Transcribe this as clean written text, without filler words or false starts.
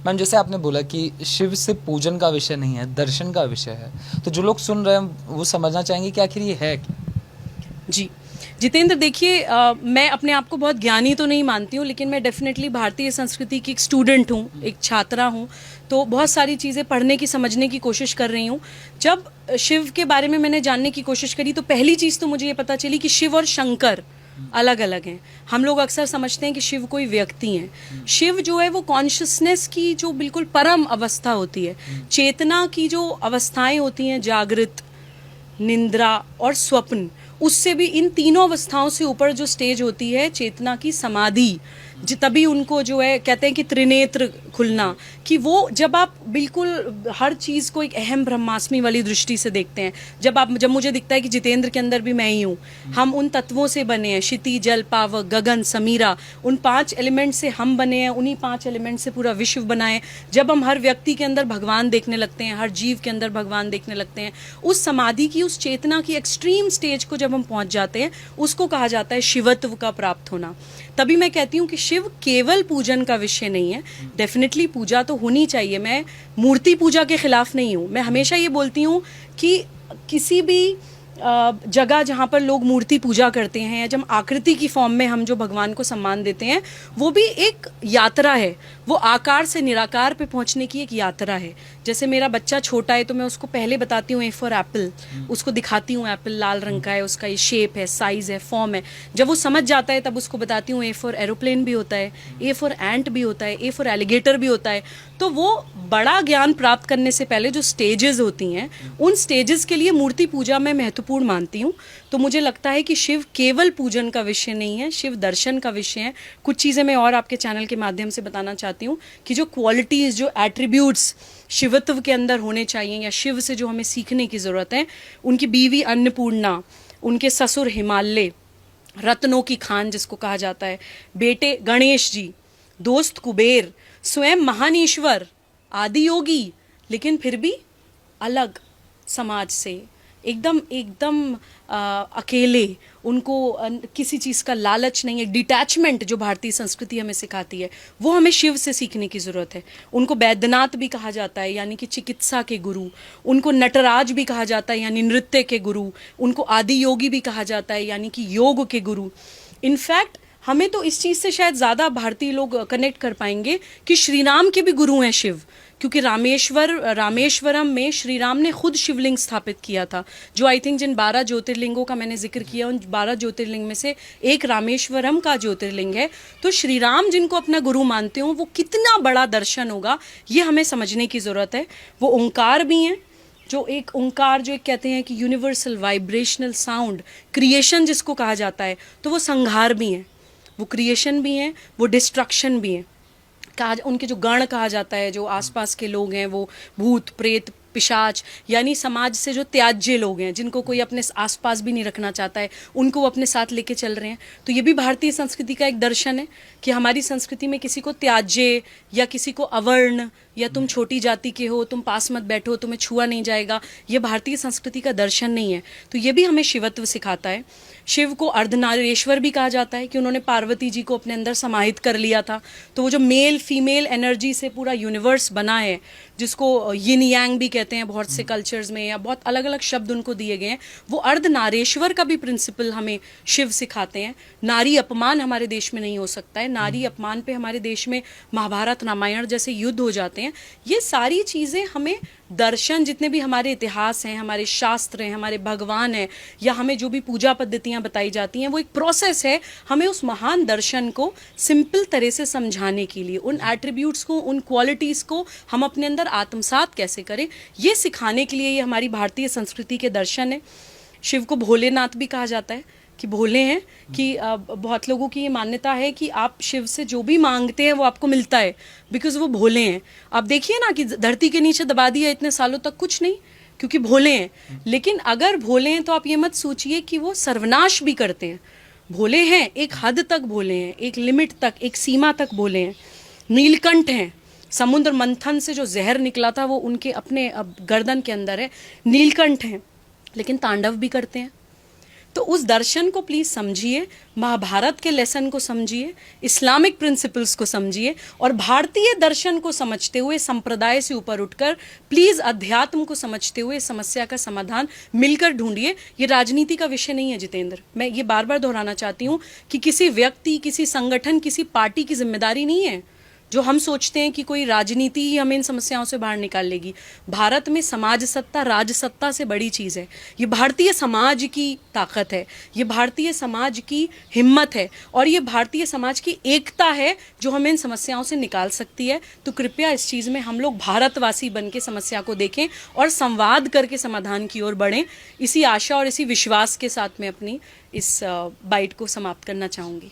Ma'am जैसे आपने बोला कि शिव से पूजन का विषय नहीं है, दर्शन का विषय है, तो जो लोग सुन रहे हैं वो समझना चाहेंगे कि आखिर ये है क्या? जी जितेंद्र, देखिए, मैं अपने आप को बहुत ज्ञानी तो नहीं मानती हूँ, लेकिन मैं डेफिनेटली भारतीय संस्कृति की एक स्टूडेंट हूँ, एक छात्रा हूँ। तो बहुत सारी चीज़ें पढ़ने की, समझने की कोशिश कर रही हूँ। जब शिव के बारे में मैंने जानने की कोशिश करी तो पहली चीज़ तो मुझे ये पता चली कि शिव और शंकर अलग अलग हैं। हम लोग अक्सर समझते हैं कि शिव कोई व्यक्ति हैं। शिव जो है वो कॉन्शियसनेस की जो बिल्कुल परम अवस्था होती है, चेतना की जो अवस्थाएं होती हैं, जागृत, निंद्रा और स्वप्न, उससे भी इन तीनों अवस्थाओं से ऊपर जो स्टेज होती है चेतना की, समाधि, तभी उनको जो है कहते हैं कि त्रिनेत्र खुलना, कि वो जब आप बिल्कुल हर चीज़ को एक अहम ब्रह्मास्मि वाली दृष्टि से देखते हैं। जब मुझे दिखता है कि जितेंद्र के अंदर भी मैं ही हूँ, हम उन तत्वों से बने हैं, क्षिति, जल, पावक, गगन, समीरा, उन 5 एलिमेंट से हम बने हैं, उन्हीं 5 एलिमेंट से पूरा विश्व बना है। जब हम हर व्यक्ति के अंदर भगवान देखने लगते हैं, हर जीव के अंदर भगवान देखने लगते हैं, उस समाधि की, उस चेतना की एक्सट्रीम स्टेज को जब हम पहुंच जाते हैं, उसको कहा जाता है शिवत्व का प्राप्त होना। तभी मैं कहती हूँ कि शिव केवल पूजन का विषय नहीं है। डेफिनेटली पूजा तो होनी चाहिए, मैं मूर्ति पूजा के खिलाफ नहीं हूँ। मैं हमेशा ये बोलती हूँ कि किसी भी जगह जहाँ पर लोग मूर्ति पूजा करते हैं, या जब आकृति की फॉर्म में हम जो भगवान को सम्मान देते हैं, वो भी एक यात्रा है। वो आकार से निराकार पे पहुँचने की एक यात्रा है। जैसे मेरा बच्चा छोटा है तो मैं उसको पहले बताती हूँ ए फॉर एप्पल, उसको दिखाती हूँ एप्पल लाल रंग का है, उसका ये शेप है, साइज है, फॉर्म है। जब वो समझ जाता है तब उसको बताती हूँ ए फॉर एरोप्लेन भी होता है, ए फॉर एंट भी होता है, ए फॉर एलिगेटर भी होता है। तो वो बड़ा ज्ञान प्राप्त करने से पहले जो स्टेजेस होती हैं, उन स्टेजेस के लिए मूर्ति पूजा मैं महत्वपूर्ण मानती हूँ। तो मुझे लगता है कि शिव केवल पूजन का विषय नहीं है, शिव दर्शन का विषय है। कुछ चीज़ें मैं और आपके चैनल के माध्यम से बताना चाहती हूँ कि जो क्वालिटीज़, जो एट्रीब्यूट्स शिवत्व के अंदर होने चाहिए, या शिव से जो हमें सीखने की ज़रूरत है। उनकी बीवी अन्नपूर्णा, उनके ससुर हिमालय, रत्नों की खान जिसको कहा जाता है, बेटे गणेश जी, दोस्त कुबेर, स्वयं महान ईश्वर, आदि योगी, लेकिन फिर भी अलग समाज से, एकदम एकदम अकेले, उनको किसी चीज़ का लालच नहीं है, डिटैचमेंट जो भारतीय संस्कृति हमें सिखाती है, वो हमें शिव से सीखने की ज़रूरत है। उनको वैद्यनाथ भी कहा जाता है, यानी कि चिकित्सा के गुरु। उनको नटराज भी कहा जाता है, यानी नृत्य के गुरु। उनको आदि योगी भी कहा जाता है, यानी कि योग के गुरु। इनफैक्ट हमें तो इस चीज़ से शायद ज़्यादा भारतीय लोग कनेक्ट कर पाएंगे कि श्री राम के भी गुरु हैं शिव, क्योंकि रामेश्वरम में श्री राम ने खुद शिवलिंग स्थापित किया था, जो आई थिंक जिन 12 ज्योतिर्लिंगों का मैंने जिक्र किया, उन 12 ज्योतिर्लिंग में से एक रामेश्वरम का ज्योतिर्लिंग है। तो श्री राम जिनको अपना गुरु मानते हो, वो कितना बड़ा दर्शन होगा, ये हमें समझने की ज़रूरत है। वो ओंकार भी हैं, जो एक ओंकार, जो एक कहते हैं कि यूनिवर्सल वाइब्रेशनल साउंड, क्रिएशन जिसको कहा जाता है, तो वो संहार भी हैं, वो क्रिएशन भी हैं, वो डिस्ट्रक्शन भी हैं। उनके जो गण कहा जाता है, जो आसपास के लोग हैं, वो भूत, प्रेत, पिशाच, यानी समाज से जो त्याज्य लोग हैं, जिनको कोई अपने आसपास भी नहीं रखना चाहता है, उनको वो अपने साथ लेके चल रहे हैं। तो ये भी भारतीय संस्कृति का एक दर्शन है कि हमारी संस्कृति में किसी को त्याज्य, या किसी को अवर्ण, या तुम छोटी जाति के हो, तुम पास मत बैठो, तुम्हें छुआ नहीं जाएगा, ये भारतीय संस्कृति का दर्शन नहीं है। तो ये भी हमें शिवत्व सिखाता है। शिव को अर्धनारीश्वर भी कहा जाता है कि उन्होंने पार्वती जी को अपने अंदर समाहित कर लिया था। तो वो जो मेल फीमेल एनर्जी से पूरा यूनिवर्स बना है, जिसको यिन यांग भी कहते हैं बहुत से कल्चर्स में, या बहुत अलग अलग शब्द उनको दिए गए हैं, वो अर्धनारेश्वर का भी प्रिंसिपल हमें शिव सिखाते हैं। नारी अपमान हमारे देश में नहीं हो सकता है। नारी अपमान पे हमारे देश में महाभारत, रामायण जैसे युद्ध हो जाते हैं। ये सारी चीज़ें हमें दर्शन, जितने भी हमारे इतिहास हैं, हमारे शास्त्र हैं, हमारे भगवान हैं, या हमें जो भी पूजा पद्धतियाँ बताई जाती हैं, वो एक प्रोसेस है हमें उस महान दर्शन को सिंपल तरह से समझाने के लिए। उन एट्रीब्यूट्स को, उन क्वालिटीज़ को हम अपने अंदर आत्मसात कैसे करें, ये सिखाने के लिए ये हमारी भारतीय संस्कृति के दर्शन है। शिव को भोलेनाथ भी कहा जाता है कि भोले हैं, कि बहुत लोगों की ये मान्यता है कि आप शिव से जो भी मांगते हैं वो आपको मिलता है, बिकॉज वो भोले हैं। आप देखिए ना कि धरती के नीचे दबा दिया इतने सालों तक, कुछ नहीं, क्योंकि भोले हैं। लेकिन अगर भोले हैं तो आप ये मत सोचिए कि वो सर्वनाश भी करते हैं। भोले हैं, एक हद तक भोले हैं, एक लिमिट तक, एक सीमा तक भोले हैं। नीलकंठ हैं, समुद्र मंथन से जो जहर निकला था वो उनके अपने अब गर्दन के अंदर है। नीलकंठ हैं, लेकिन तांडव भी करते हैं। तो उस दर्शन को प्लीज़ समझिए, महाभारत के लेसन को समझिए, इस्लामिक प्रिंसिपल्स को समझिए, और भारतीय दर्शन को समझते हुए संप्रदाय से ऊपर उठकर प्लीज़ अध्यात्म को समझते हुए समस्या का समाधान मिलकर ढूंढिए। ये राजनीति का विषय नहीं है जितेंद्र, मैं ये बार बार दोहराना चाहती हूँ कि किसी व्यक्ति, किसी संगठन, किसी पार्टी की जिम्मेदारी नहीं है जो हम सोचते हैं कि कोई राजनीति ही हमें इन समस्याओं से बाहर निकाल लेगी। भारत में समाज सत्ता राज सत्ता से बड़ी चीज़ है। ये भारतीय समाज की ताकत है, ये भारतीय समाज की हिम्मत है, और ये भारतीय समाज की एकता है जो हमें इन समस्याओं से निकाल सकती है। तो कृपया इस चीज़ में हम लोग भारतवासी बन के समस्या को देखें और संवाद करके समाधान की ओर बढ़ें। इसी आशा और इसी विश्वास के साथ मैं अपनी इस बाइट को समाप्त करना चाहूँगी।